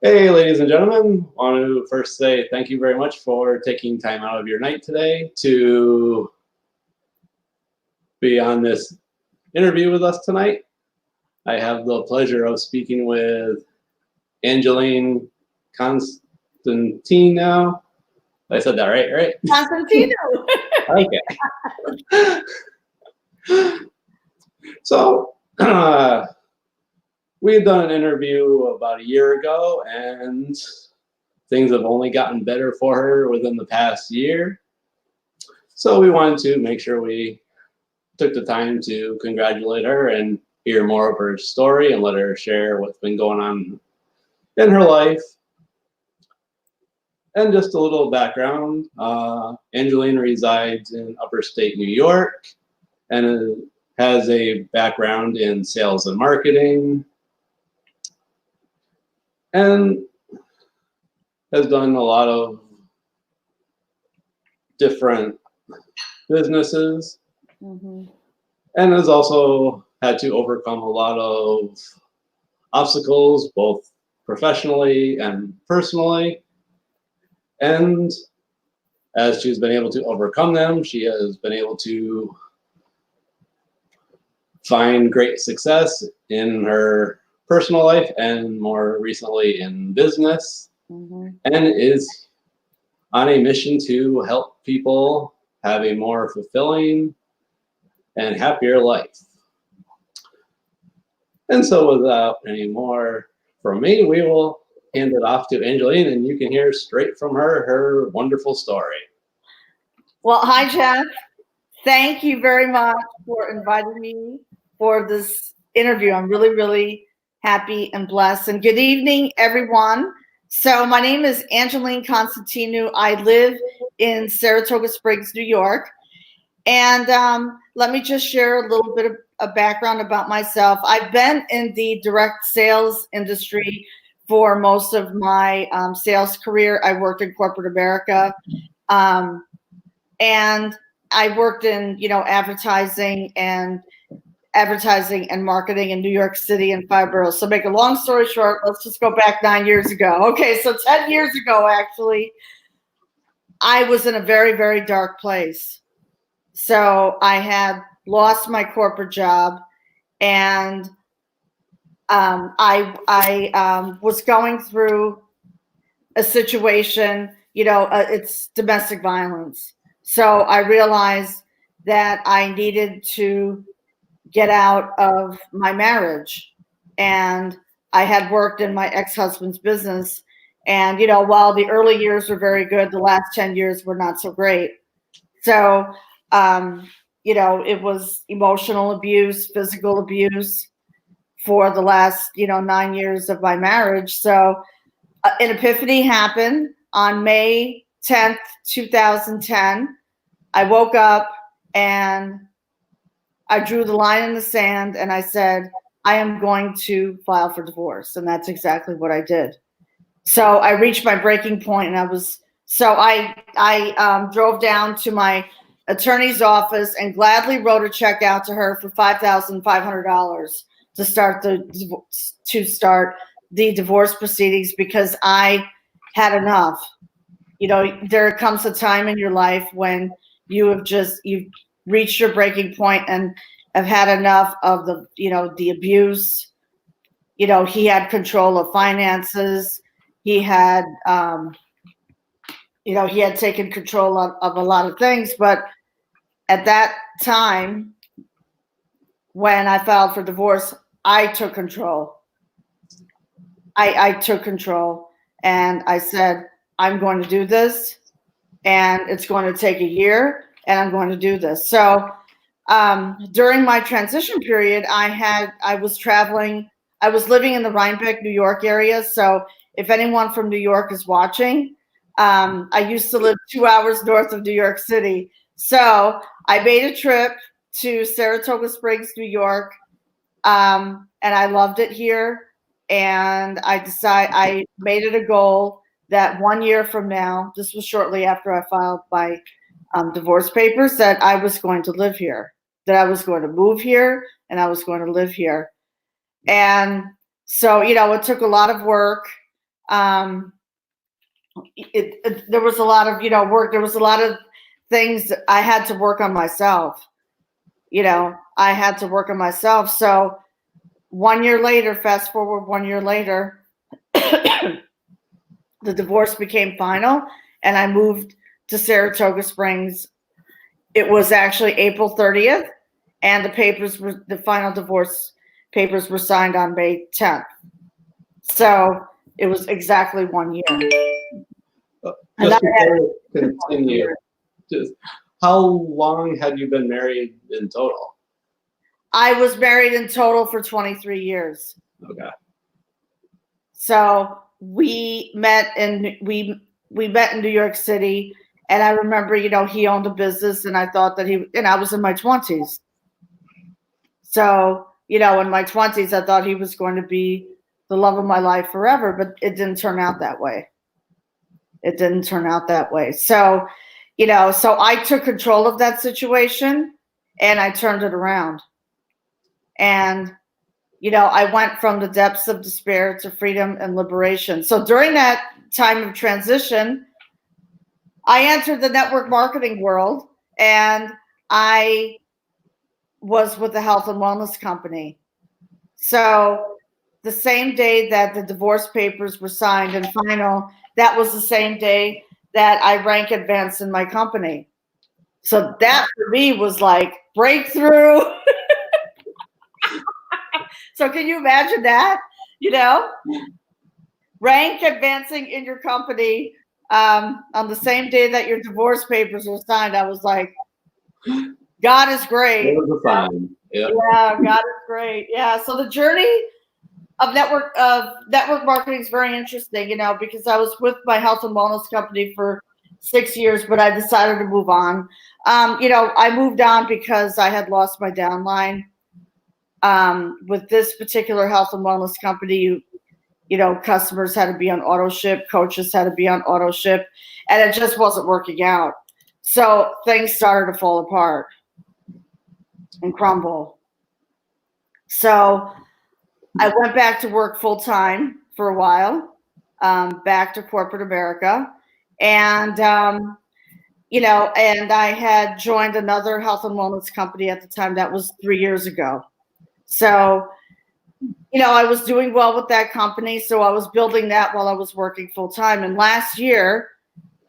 Hey, ladies and gentlemen, I want to first say thank you very much for taking time out of your night today to be on this interview with us tonight. I have the pleasure of speaking with Angeline Constantino. I said that right? Constantino. Okay. So, we had done an interview about a year ago, and things have only gotten better for her within the past year. So we wanted to make sure we took the time to congratulate her and hear more of her story and let her share what's been going on in her life. And just a little background, Angeline resides in upper state New York and has a background in sales and marketing, and has done a lot of different businesses, and has also had to overcome a lot of obstacles, both professionally and personally. And as she's been able to overcome them, she has been able to find great success in her personal life and more recently in business, and is on a mission to help people have a more fulfilling and happier life. And so without any more from me, we will hand it off to Angeline, and you can hear straight from her wonderful story. Well, hi, Jeff. Thank you very much for inviting me for this interview. I'm really, really happy and blessed. And good evening, everyone. So my name is Angeline Constantino. I live in Saratoga Springs, New York. And let me just share a little bit of a background about myself. I've been in the direct sales industry for most of my sales career. I worked in corporate America. And I worked in, advertising and marketing in New York City and 5 boroughs. So make a long story short, let's just go back 9 years ago. Okay, so 10 years ago, actually, I was in a very, very dark place. So I had lost my corporate job, and I was going through a situation, it's domestic violence. So I realized that I needed to get out of my marriage. And I had worked in my ex-husband's business. And, while the early years were very good, the last 10 years were not so great. So, it was emotional abuse, physical abuse for the last, 9 years of my marriage. So an epiphany happened on May 10th, 2010. I woke up and I drew the line in the sand and I said, I am going to file for divorce. And that's exactly what I did. So I reached my breaking point, and I drove down to my attorney's office and gladly wrote a check out to her for $5,500 to start the divorce proceedings, because I had enough. There comes a time in your life when you've reached your breaking point and have had enough of the abuse. He had control of finances. He had, he had taken control of a lot of things. But at that time, when I filed for divorce, I took control. I took control, and I said, I'm going to do this, and it's going to take a year, and I'm going to do this. So during my transition period, I was traveling. I was living in the Rhinebeck, New York area. So if anyone from New York is watching, I used to live 2 hours north of New York City. So I made a trip to Saratoga Springs, New York, and I loved it here. And I made it a goal that 1 year from now, this was shortly after I filed my divorce papers, that I was going to live here, that I was going to move here, and I was going to live here. And so, it took a lot of work. There was a lot of, work. There was a lot of things that I had to work on myself. I had to work on myself. So 1 year later, fast forward 1 year later, the divorce became final and I moved to Saratoga Springs. It was actually April 30th and the final divorce papers were signed on May 10th. So it was exactly 1 year. Just before we continue, how long had you been married in total? I was married in total for 23 years. Okay. So we met in New York City, and I remember, he owned a business, and I thought that and I was in my 20s. So, in my 20s, I thought he was going to be the love of my life forever, but it didn't turn out that way. It didn't turn out that way. So, so I took control of that situation and I turned it around. And, I went from the depths of despair to freedom and liberation. So during that time of transition, I entered the network marketing world and I was with the health and wellness company. So the same day that the divorce papers were signed and final, that was the same day that I rank advanced in my company. So that for me was like breakthrough. So can you imagine that? Rank advancing in your company on the same day that your divorce papers were signed. I was like, God is great. It was a sign. Yeah, God is great. Yeah. So the journey of network marketing is very interesting, because I was with my health and wellness company for 6 years, but I decided to move on. I moved on because I had lost my downline. With this particular health and wellness company, customers had to be on auto ship, coaches had to be on auto ship, and it just wasn't working out. So things started to fall apart and crumble. So I went back to work full time for a while, back to corporate America. And, and I had joined another health and wellness company at the time. That was 3 years ago. So, I was doing well with that company. So I was building that while I was working full time. And last year,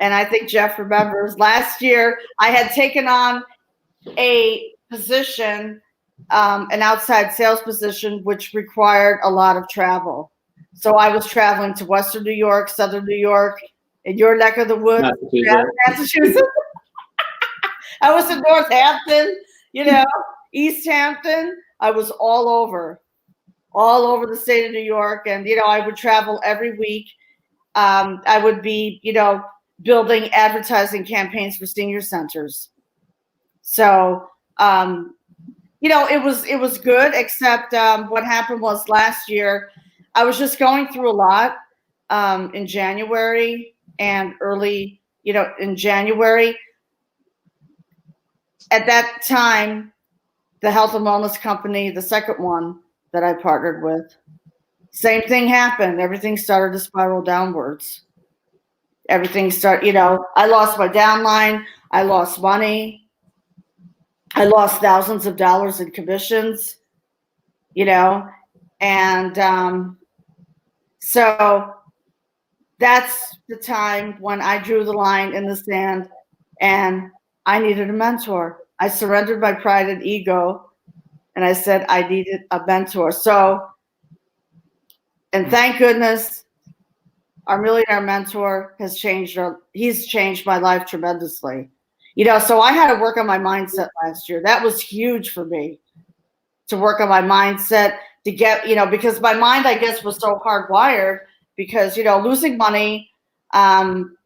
and I think Jeff remembers, last year I had taken on a position, an outside sales position, which required a lot of travel. So I was traveling to Western New York, Southern New York, in your neck of the woods, Massachusetts. I was in Northampton, East Hampton. I was all over the state of New York. And, I would travel every week. I would be, building advertising campaigns for senior centers. So, it was good, except what happened was last year, I was just going through a lot in January and early, in January. At that time, the health and wellness company, the second one that I partnered with, same thing happened. Everything started to spiral downwards. Everything started, I lost my downline. I lost money. I lost thousands of dollars in commissions, and so that's the time when I drew the line in the sand and I needed a mentor. I surrendered my pride and ego and I said I needed a mentor. So, and thank goodness, our millionaire mentor has he's changed my life tremendously. So I had to work on my mindset last year. That was huge for me, to work on my mindset, to get, because my mind, I guess, was so hardwired because, losing money, in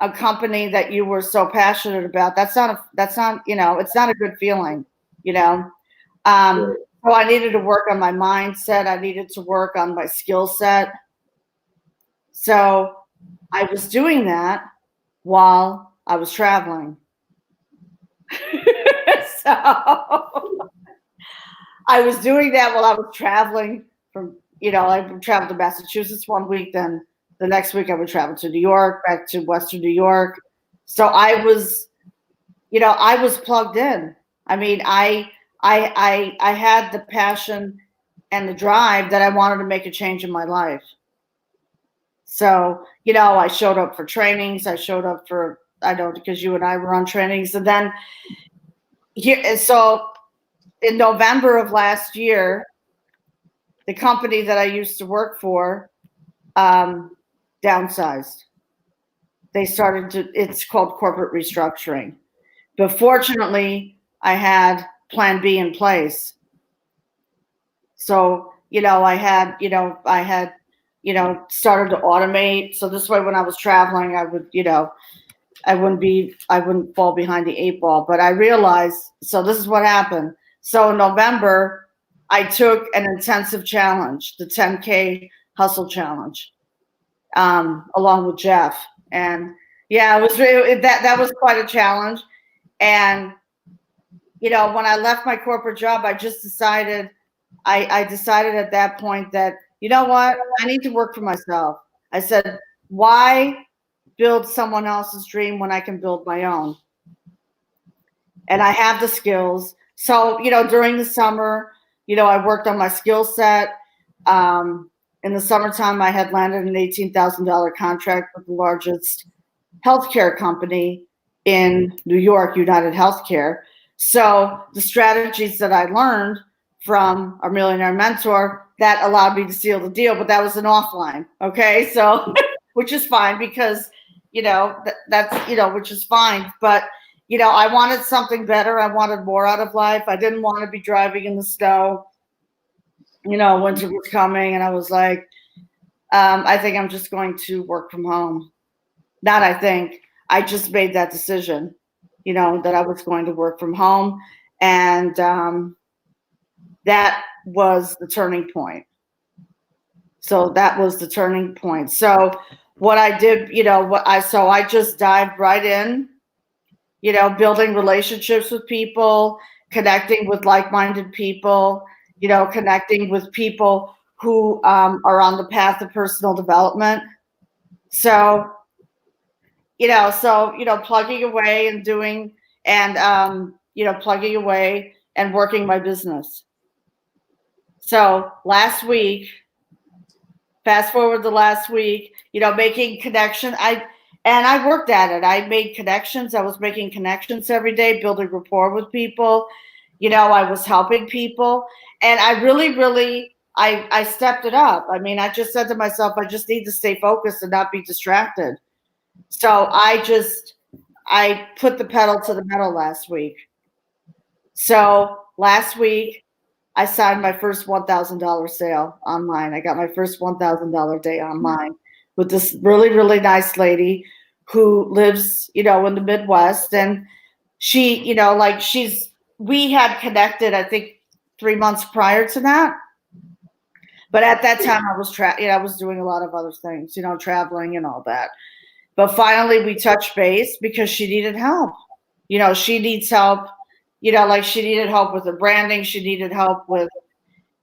a company that you were so passionate about, that's not, it's not a good feeling, Sure. So I needed to work on my mindset. I needed to work on my skill set. So I was doing that while I was traveling. So I was doing that while I was traveling from I would travel to Massachusetts one week, then the next week I would travel to New York, back to Western New York. So I was plugged in. I mean, I had the passion and the drive that I wanted to make a change in my life. So, I showed up for trainings. I showed up for, I know, because you and I were on trainings. And then so in November of last year, the company that I used to work for downsized. It's called corporate restructuring. But fortunately, I had plan B in place. So, I had started to automate. So this way, when I was traveling, I would, I wouldn't fall behind the 8 ball. But I realized, so this is what happened. So in November, I took an intensive challenge, the 10K hustle challenge, along with Jeff. And yeah, it was that was quite a challenge. And, when I left my corporate job, I just decided, I decided at that point that, you know what, I need to work for myself. I said, why build someone else's dream when I can build my own? And I have the skills. So, during the summer, I worked on my skill set. In the summertime, I had landed an $18,000 contract with the largest healthcare company in New York, United Healthcare. So the strategies that I learned from our Millionaire Mentor, that allowed me to seal the deal, but that was an offline. Okay. So, which is fine because, that's, which is fine. But, I wanted something better. I wanted more out of life. I didn't want to be driving in the snow. Winter was coming and I was like, I think I'm just going to work from home. I just made that decision, that I was going to work from home. And that was the turning point. So that was the turning point. So what I did, I just dived right in, building relationships with people, connecting with like-minded people, connecting with people who are on the path of personal development. So, plugging away and doing, and, plugging away and working my business. So last week, fast forward to last week, making connection. I worked at it. I made connections. I was making connections every day, building rapport with people. I was helping people. And I really, I stepped it up. I mean, I just said to myself, I just need to stay focused and not be distracted. So I put the pedal to the metal last week. So last week, I signed my first $1,000 sale online. I got my first $1,000 day online with this really, really nice lady who lives, in the Midwest. And she, we had connected, I think 3 months prior to that. But at that time I was doing a lot of other things, traveling and all that. But finally we touched base because she needed help. She needs help. She needed help with the branding. She needed help with,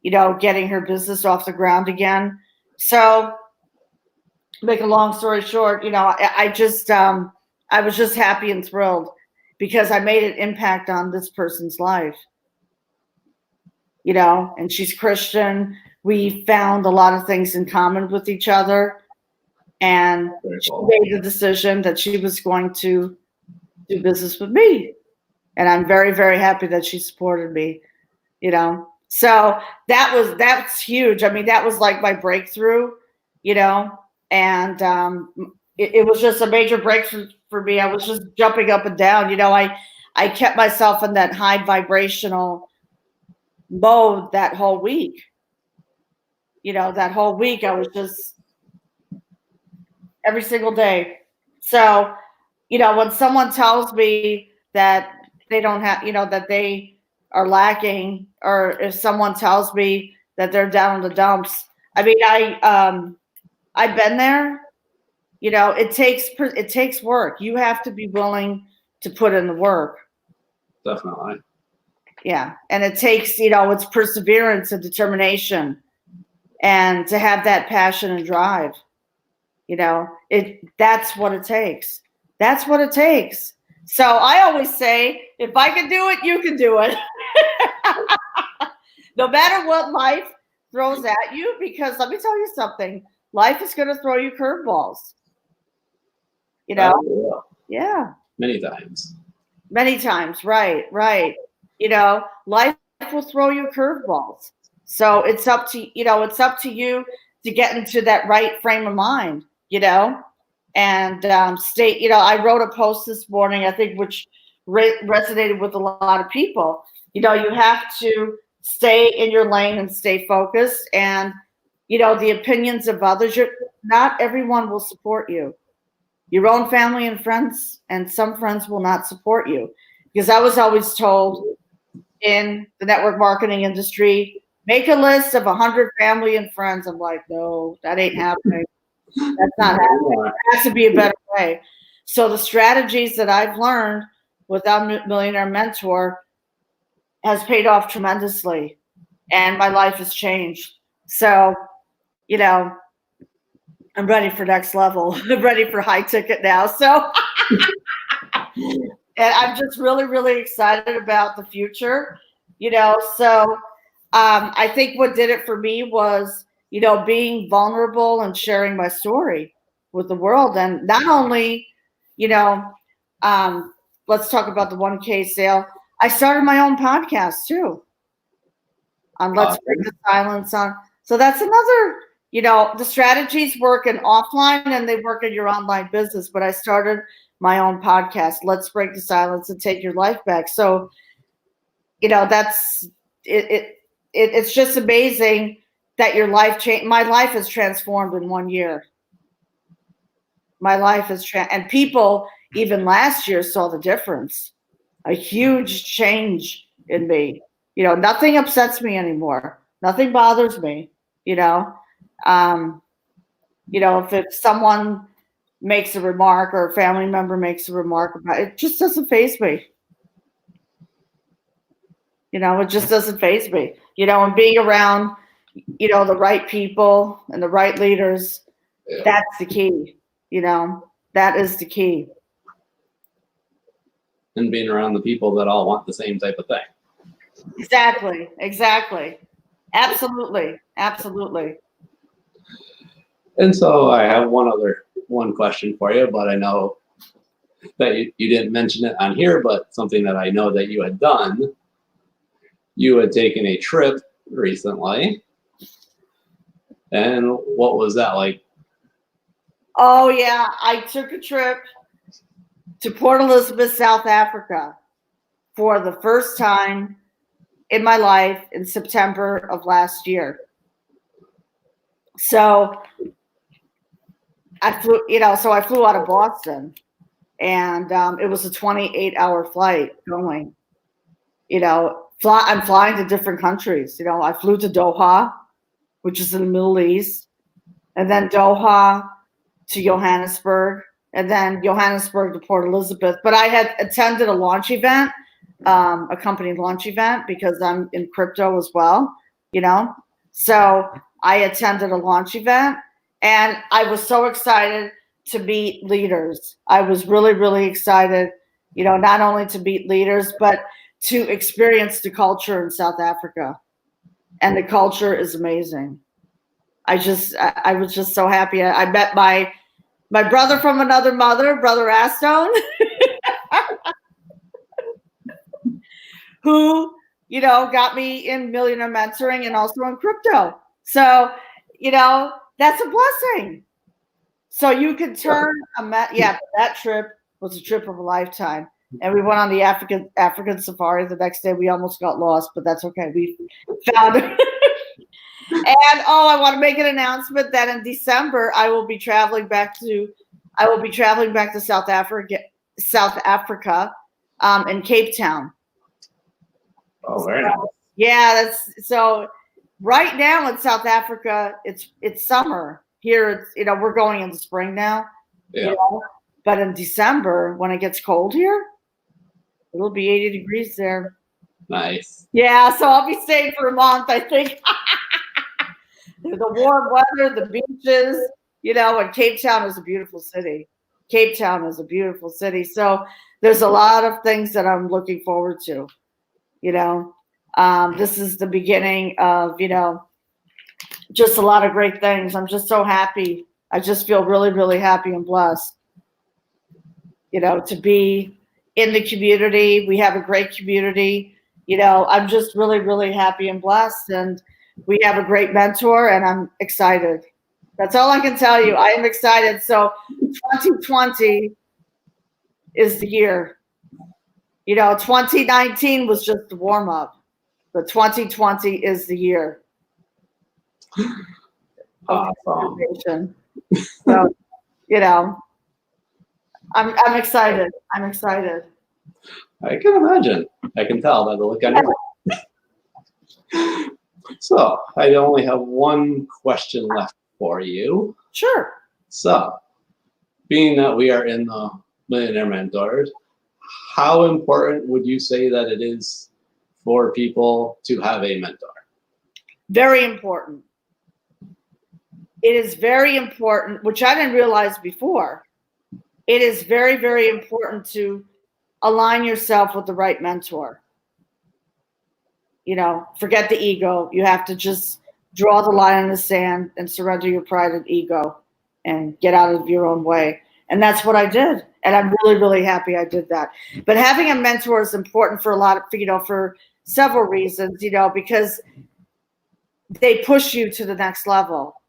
getting her business off the ground again. So, make a long story short, I was just happy and thrilled because I made an impact on this person's life. And she's Christian. We found a lot of things in common with each other. And she made the decision that she was going to do business with me. And I'm very, very happy that she supported me, So that's huge. I mean, that was like my breakthrough, and it was just a major breakthrough for me. I was just jumping up and down. I kept myself in that high vibrational mode that whole week. That whole week I was just every single day. So, when someone tells me that they don't have, that they are lacking, or if someone tells me that they're down in the dumps, I mean, I've been there. It takes work. You have to be willing to put in the work. Definitely. Yeah. And it takes, it's perseverance and determination. and to have that passion and drive. That's what it takes. That's what it takes. So I always say, if I can do it, you can do it. No matter what life throws at you, because let me tell you something, life is going to throw you curveballs. Yeah. Many times. Many times. Right. Life will throw you curveballs. So it's up to you to get into that right frame of mind, and stay, I wrote a post this morning, I think, which resonated with a lot of people. You have to stay in your lane and stay focused. And, the opinions of others, not everyone will support you. Your own family and friends, and some friends will not support you. Because I was always told in the network marketing industry, make a list of 100 family and friends. I'm like, no, that ain't happening. That's not happening. There has to be a better way. So the strategies that I've learned with our Millionaire Mentor has paid off tremendously, and my life has changed. So, I'm ready for next level. I'm ready for high ticket now. So, and I'm just really, really excited about the future, So, I think what did it for me was, being vulnerable and sharing my story with the world. And not only, let's talk about the 1K sale. I started my own podcast too. On Let's Break the Silence on. So that's another, the strategies work in offline and they work in your online business. But I started my own podcast, Let's Break the Silence and Take Your Life Back. So, that's it. It's just amazing that your life changed. My life has transformed in 1 year. My life has and people even last year saw the difference. A huge change in me. Nothing upsets me anymore. Nothing bothers me. If someone makes a remark or a family member makes a remark about it, just doesn't faze me. It just doesn't faze me. And being around, the right people and the right leaders, that's the key. That is the key. And being around the people that all want the same type of thing. Exactly. Absolutely. And so I have one question for you, but I know that you didn't mention it on here, but something that I know that you had done. You had taken a trip recently. And what was that like? Oh, yeah. I took a trip to Port Elizabeth, South Africa for the first time in my life in September of last year. So I flew out of Boston, and it was a 28-hour flight going. I'm flying to different countries. I flew to Doha, which is in the Middle East, and then Doha to Johannesburg, and then Johannesburg to Port Elizabeth. But I had attended a launch event, a company launch event, because I'm in crypto as well, So I attended a launch event, and I was so excited to meet leaders. I was really, really excited, not only to meet leaders, but to experience the culture in South Africa. And the culture is amazing. I was just so happy. I met my brother from another mother, Brother Astone, who, got me in Millionaire Mentoring and also in crypto. So, that's a blessing. So you can turn that trip was a trip of a lifetime. And we went on the African safari. The next day we almost got lost, but that's okay. We found it. And I want to make an announcement that in December I will be traveling back to South Africa, in Cape Town. Oh, very nice. Yeah, so right now in South Africa, it's summer. Here, we're going into spring now. Yeah. But in December, when it gets cold here, it'll be 80 degrees there. Nice. Yeah, so I'll be staying for a month, I think. The warm weather, the beaches, and Cape Town is a beautiful city. Cape Town is a beautiful city. So there's a lot of things that I'm looking forward to. This is the beginning of, just a lot of great things. I'm just so happy. I just feel really, really happy and blessed, to be in the community. We have a great community. I'm just really, really happy and blessed. And we have a great mentor, and I'm excited. That's all I can tell you. I am excited. So 2020 is the year. 2019 was just the warm up, but 2020 is the year. Awesome. So, I'm excited. I'm excited. I can imagine. I can tell by the look on your face. So I only have one question left for you. Sure. So, being that we are in the Millionaire Mentors, how important would you say that it is for people to have a mentor? Very important. It is very important, which I didn't realize before. It is very, very important to align yourself with the right mentor. Forget the ego. You have to just draw the line in the sand and surrender your pride and ego and get out of your own way. And that's what I did. And I'm really, really happy I did that. But having a mentor is important for a lot of, for several reasons, because they push you to the next level.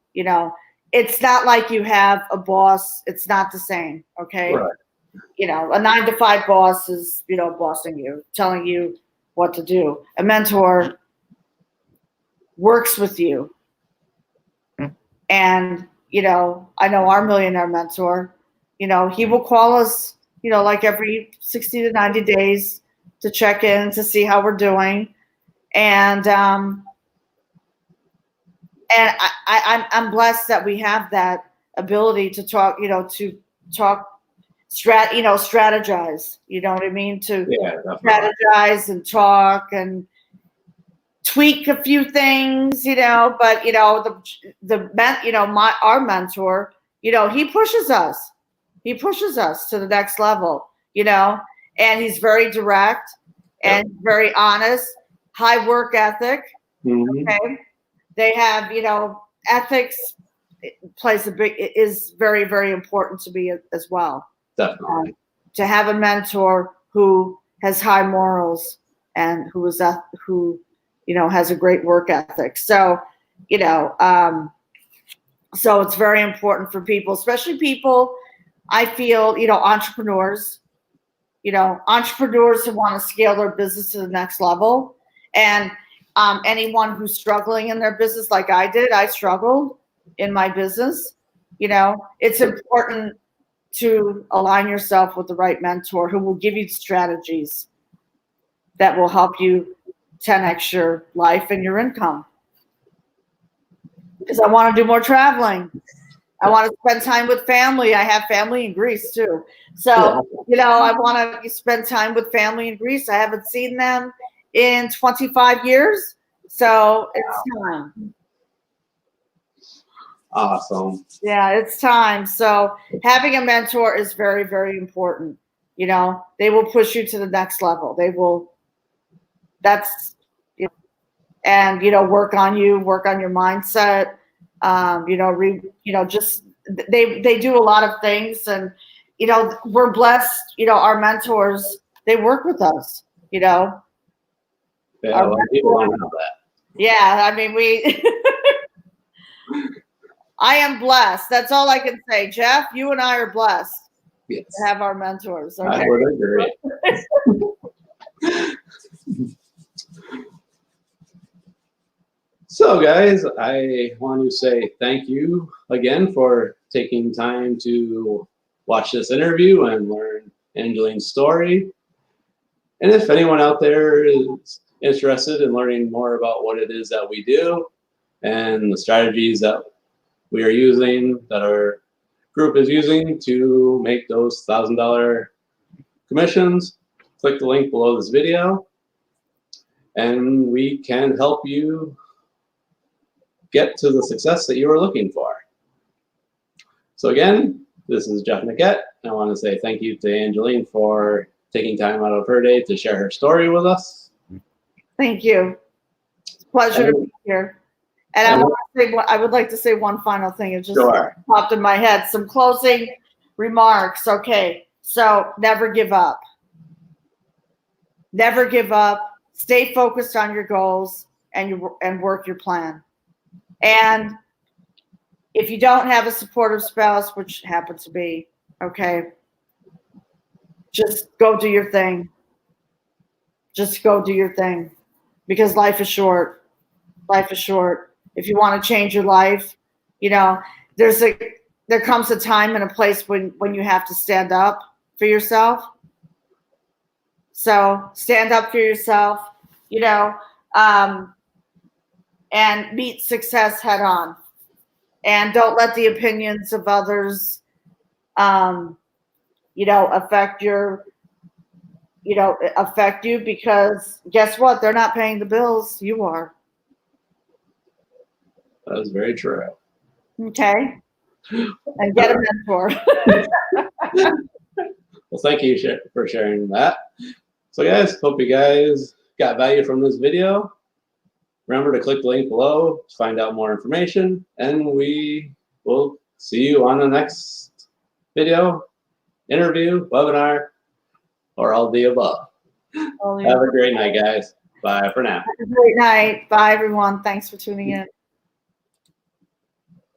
It's not like you have a boss. It's not the same. Okay. Right. A 9-to-5 boss is, bossing you, telling you what to do. A mentor works with you. And, I know our millionaire mentor, he will call us, like every 60 to 90 days to check in, to see how we're doing. And I'm blessed that we have that ability to talk, strategize, you know what I mean? To strategize and talk and tweak a few things, but our mentor, he pushes us. He pushes us to the next level, and he's very direct and very honest, high work ethic. Mm-hmm. Okay. They have, ethics is very, very important to me as well. Definitely. To have a mentor who has high morals and who has a great work ethic. So, so it's very important for people, especially people, I feel, entrepreneurs, entrepreneurs who want to scale their business to the next level. And anyone who's struggling in their business, like I did, I struggled in my business. It's important to align yourself with the right mentor who will give you strategies that will help you 10x your life and your income. Because I want to do more traveling. I want to spend time with family. I have family in Greece too. So, I want to spend time with family in Greece. I haven't seen them in 25 years. So it's time. Awesome. Yeah, it's time. So having a mentor is very, very important. They will push you to the next level. They will, and, work on you, work on your mindset. Just, they do a lot of things, and, we're blessed, our mentors, they work with us, Yeah, people don't know that. Yeah, I mean, I am blessed. That's all I can say. Jeff, you and I are blessed to have our mentors. Okay? I would agree. So, guys, I want to say thank you again for taking time to watch this interview and learn Angeline's story. And if anyone out there is interested in learning more about what it is that we do and the strategies that we are using, that our group is using to make those $1,000 commissions, click the link below this video and we can help you get to the success that you were looking for. So again, this is Jeff Niket. I want to say thank you to Angeline for taking time out of her day to share her story with us. Thank you. It's a pleasure to be here. And I would like to say one final thing. It just popped in my head. Some closing remarks. Okay. So never give up. Never give up. Stay focused on your goals and work your plan. And if you don't have a supportive spouse, which happens to be, okay, just go do your thing. Just go do your thing, because life is short. Life is short. If you want to change your life, you know, there comes a time and a place when you have to stand up for yourself. So stand up for yourself, you know, and meet success head on. And don't let the opinions of others, you know, affect you, because guess what? They're not paying the bills. You are. That is very true. Okay. And get a mentor. Well, thank you for sharing that. So guys, hope you guys got value from this video. Remember to click the link below to find out more information, and we will see you on the next video, interview, webinar, or all the above. Have a great night, guys. Bye for now. Have a great night. Bye, everyone. Thanks for tuning in.